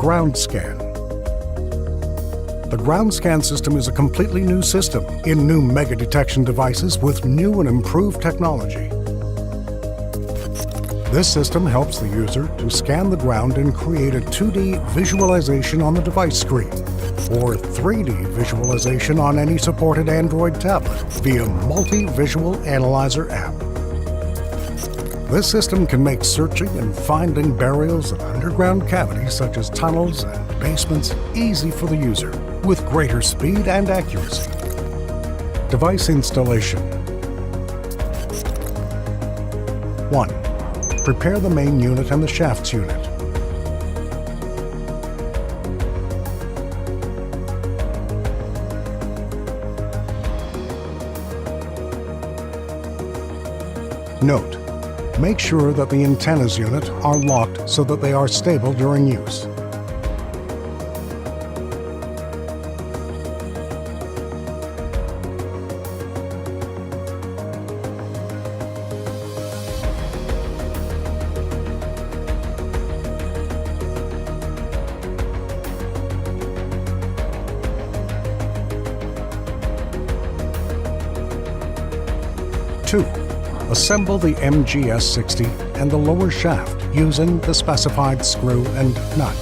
ground scan. The ground scan system is a completely new system in new mega detection devices with new and improved technology. This system helps the user to scan the ground and create a 2D visualization on the device screen, or 3D visualization on any supported Android tablet via Multi-Visual Analyzer app. This system can make searching and finding burials and underground cavities such as tunnels and basements easy for the user with greater speed and accuracy. Device installation. 1. Prepare the main unit and the shafts unit. Note: make sure that the antennas unit are locked so that they are stable during use. Assemble the MGS-60 and the lower shaft using the specified screw and nut.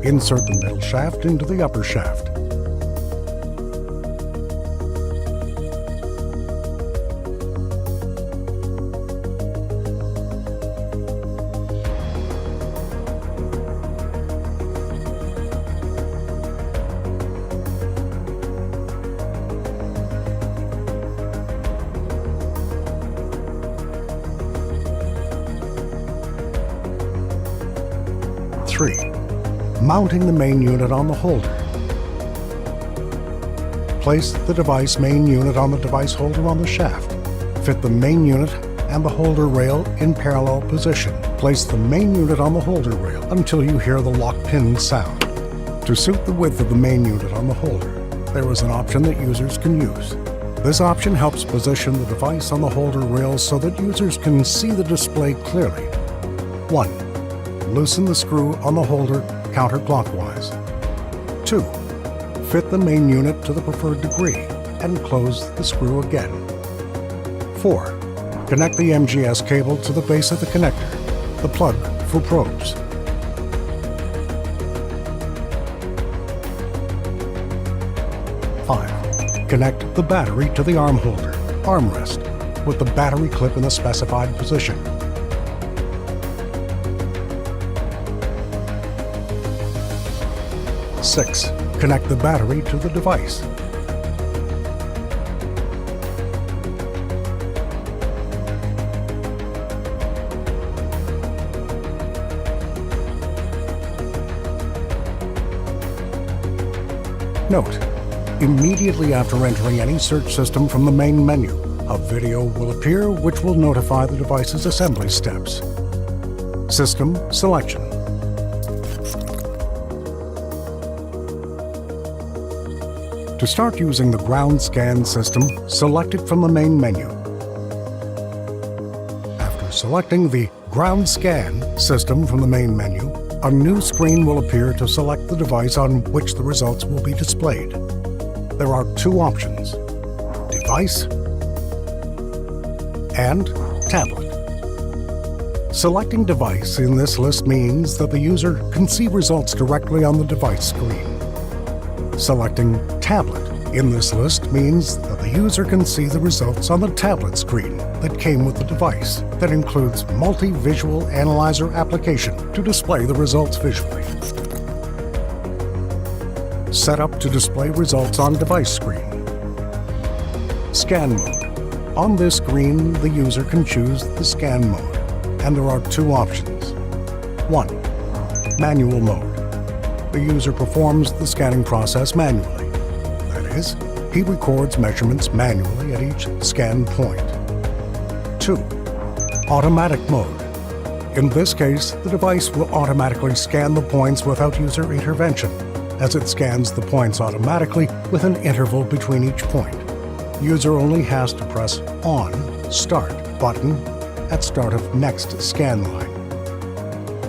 Insert the middle shaft into the upper shaft. Mounting the main unit on the holder. Place the device main unit on the device holder on the shaft. Fit the main unit and the holder rail in parallel position. Place the main unit on the holder rail until you hear the lock pin sound. To suit the width of the main unit on the holder, there is an option that users can use. This option helps position the device on the holder rail so that users can see the display clearly. 1. Loosen the screw on the holder counterclockwise. 2. Fit the main unit to the preferred degree and close the screw again. 4. Connect the MGS cable to the base of the connector, the plug for probes. 5. Connect the battery to the arm holder, armrest, with the battery clip in the specified position. 6. Connect the battery to the device. 'Note: immediately after entering any search system from the main menu, a video will appear which will notify the device's assembly steps. System selection. To start using the ground scan system, select it from the main menu. After selecting the ground scan system from the main menu, a new screen will appear to select the device on which the results will be displayed. There are two options: device and tablet. Selecting device in this list means that the user can see results directly on the device screen. Selecting tablet In this list means that the user can see the results on the tablet screen that came with the device that includes multi-visual analyzer application to display the results visually. Set up to display results on device screen. Scan mode. On this screen, the user can choose the scan mode, and there are two options. 1. Manual mode. The user performs the scanning process manually. That is, he records measurements manually at each scan point. 2. Automatic mode. In this case, the device will automatically scan the points without user intervention, as it scans the points automatically with an interval between each point. User only has to press on Start button at start of next scan line.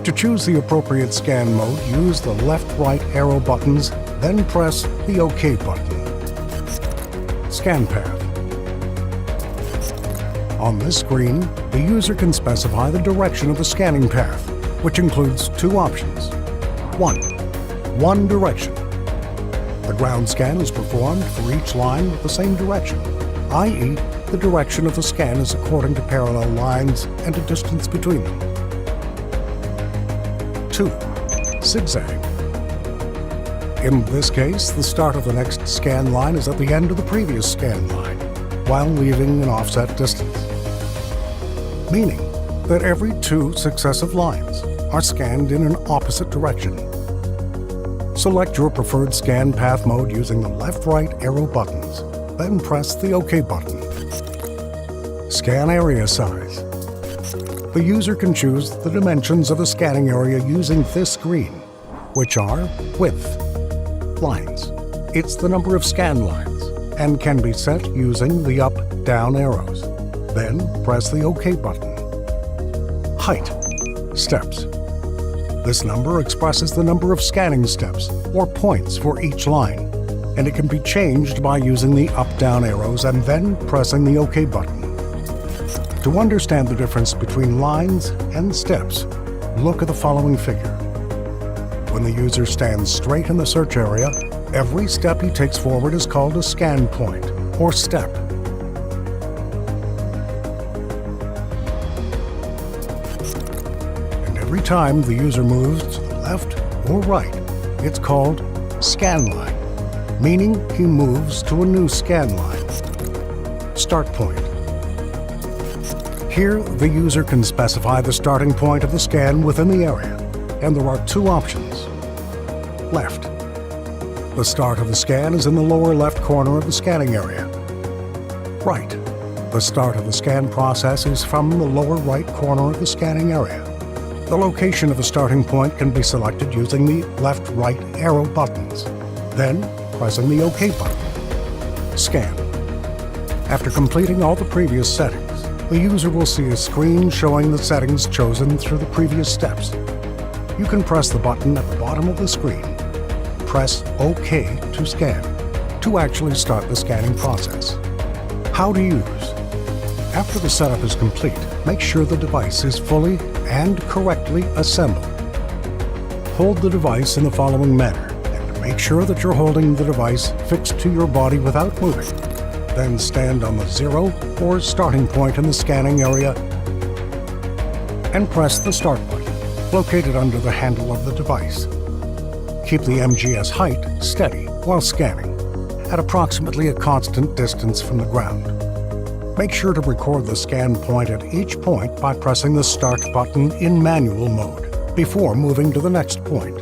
To choose the appropriate scan mode, use the left-right arrow buttons, then press the OK button. Scan path. On this screen, the user can specify the direction of the scanning path, which includes two options. 1. One direction. The ground scan is performed for each line with the same direction, i.e., the direction of the scan is according to parallel lines and a distance between them. 2. Zigzag. In this case, the start of the next scan line is at the end of the previous scan line, while leaving an offset distance, meaning that every two successive lines are scanned in an opposite direction. Select your preferred scan path mode using the left-right arrow buttons, then press the OK button. Scan area size. The user can choose the dimensions of the scanning area using this screen, which are width, lines. It's the number of scan lines and can be set using the up-down arrows. Then press the OK button. Height, steps. This number expresses the number of scanning steps or points for each line, and it can be changed by using the up-down arrows and then pressing the OK button. To understand the difference between lines and steps, look at the following figure. When the user stands straight in the search area, every step he takes forward is called a scan point or step. And every time the user moves to the left or right, it's called scan line, meaning he moves to a new scan line. Start point. Here, the user can specify the starting point of the scan within the area, and there are two options. Left. The start of the scan is in the lower left corner of the scanning area. Right. The start of the scan process is from the lower right corner of the scanning area. The location of the starting point can be selected using the left-right arrow buttons, then pressing the OK button. Scan. After completing all the previous settings, the user will see a screen showing the settings chosen through the previous steps. You can press the button at the bottom of the screen. Press OK to scan, to actually start the scanning process. How to use. After the setup is complete, make sure the device is fully and correctly assembled. Hold the device in the following manner, and make sure that you're holding the device fixed to your body without moving. Then stand on the 0 or starting point in the scanning area and press the Start button, located under the handle of the device. Keep the MGS height steady while scanning, at approximately a constant distance from the ground. Make sure to record the scan point at each point by pressing the Start button in manual mode before moving to the next point.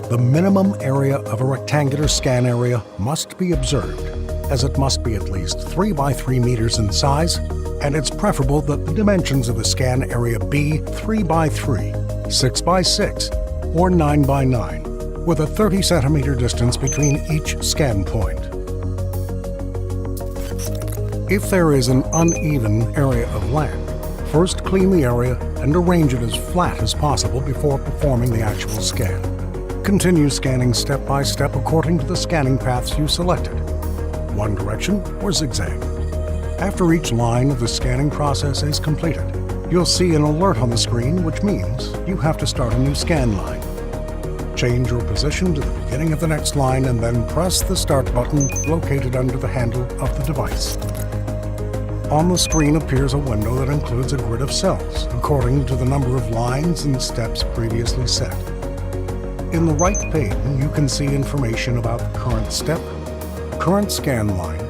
The minimum area of a rectangular scan area must be observed, as it must be at least 3 by 3 meters in size, and it's preferable that the dimensions of the scan area be 3 by 3, 6 by 6, or 9 by 9, with a 30 centimeter distance between each scan point. If there is an uneven area of land, first clean the area and arrange it as flat as possible before performing the actual scan. Continue scanning step by step according to the scanning paths you selected. One direction or zigzag. After each line of the scanning process is completed, you'll see an alert on the screen, which means you have to start a new scan line. Change your position to the beginning of the next line and then press the Start button located under the handle of the device. On the screen appears a window that includes a grid of cells, according to the number of lines and steps previously set. In the right pane, you can see information about the current step, current scan line,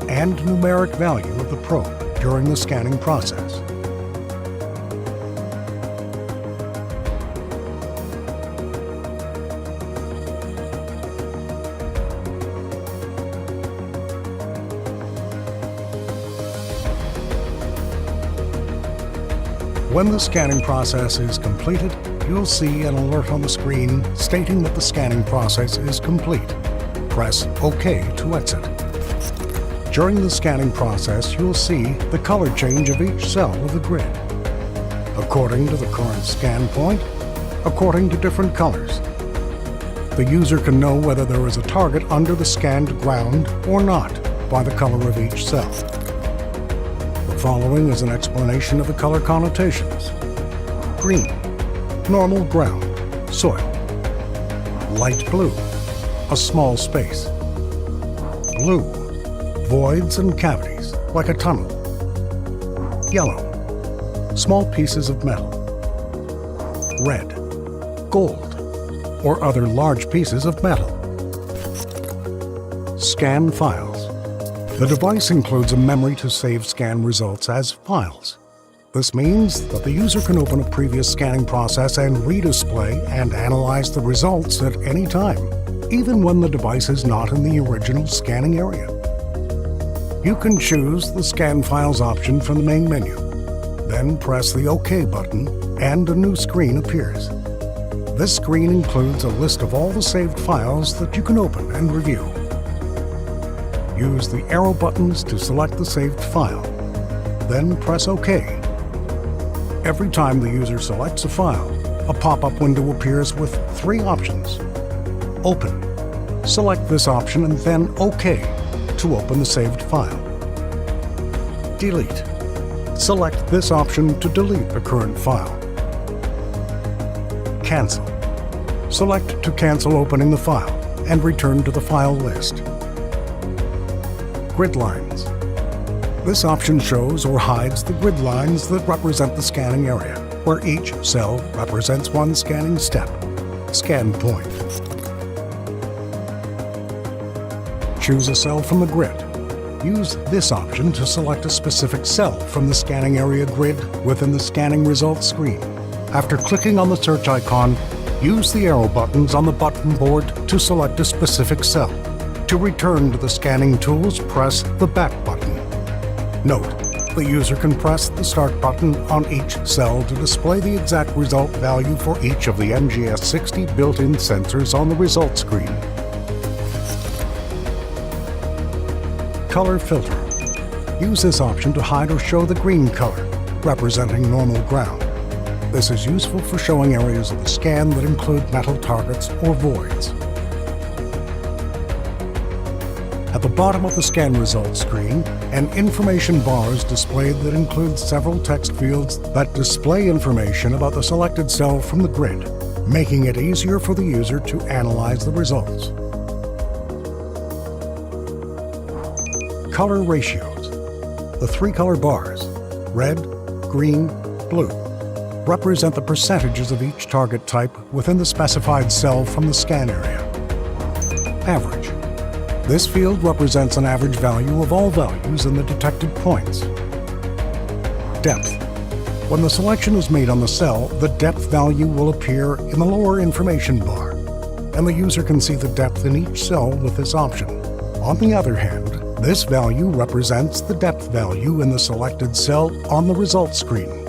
and numeric value of the probe during the scanning process. When the scanning process is completed, you'll see an alert on the screen stating that the scanning process is complete. Press OK to exit. During the scanning process, you'll see the color change of each cell of the grid, according to the current scan point, according to different colors. The user can know whether there is a target under the scanned ground or not by the color of each cell. The following is an explanation of the color connotations. Green, normal ground, soil. Light blue, a small space. Blue, voids and cavities, like a tunnel. Yellow, small pieces of metal. Red, gold, or other large pieces of metal. Scan files. The device includes a memory to save scan results as files. This means that the user can open a previous scanning process and redisplay and analyze the results at any time, even when the device is not in the original scanning area. You can choose the Scan Files option from the main menu. Then press the OK button and a new screen appears. This screen includes a list of all the saved files that you can open and review. Use the arrow buttons to select the saved file. Then press OK. Every time the user selects a file, a pop-up window appears with three options. Open. Select this option and then OK to open the saved file. Delete. Select this option to delete the current file. Cancel. Select to cancel opening the file and return to the file list. Grid lines. This option shows or hides the grid lines that represent the scanning area, where each cell represents one scanning step. Scan point. Choose a cell from the grid. Use this option to select a specific cell from the scanning area grid within the scanning results screen. After clicking on the search icon, use the arrow buttons on the button board to select a specific cell. To return to the scanning tools, press the Back button. Note, the user can press the Start button on each cell to display the exact result value for each of the MGS60 built-in sensors on the results screen. Color filter. Use this option to hide or show the green color, representing normal ground. This is useful for showing areas of the scan that include metal targets or voids. At the bottom of the scan results screen, an information bar is displayed that includes several text fields that display information about the selected cell from the grid, making it easier for the user to analyze the results. Color ratios. The three color bars, red, green, blue, represent the percentages of each target type within the specified cell from the scan area. Average. This field represents an average value of all values in the detected points. Depth. When the selection is made on the cell, the depth value will appear in the lower information bar, and the user can see the depth in each cell with this option. On the other hand, this value represents the depth value in the selected cell on the results screen.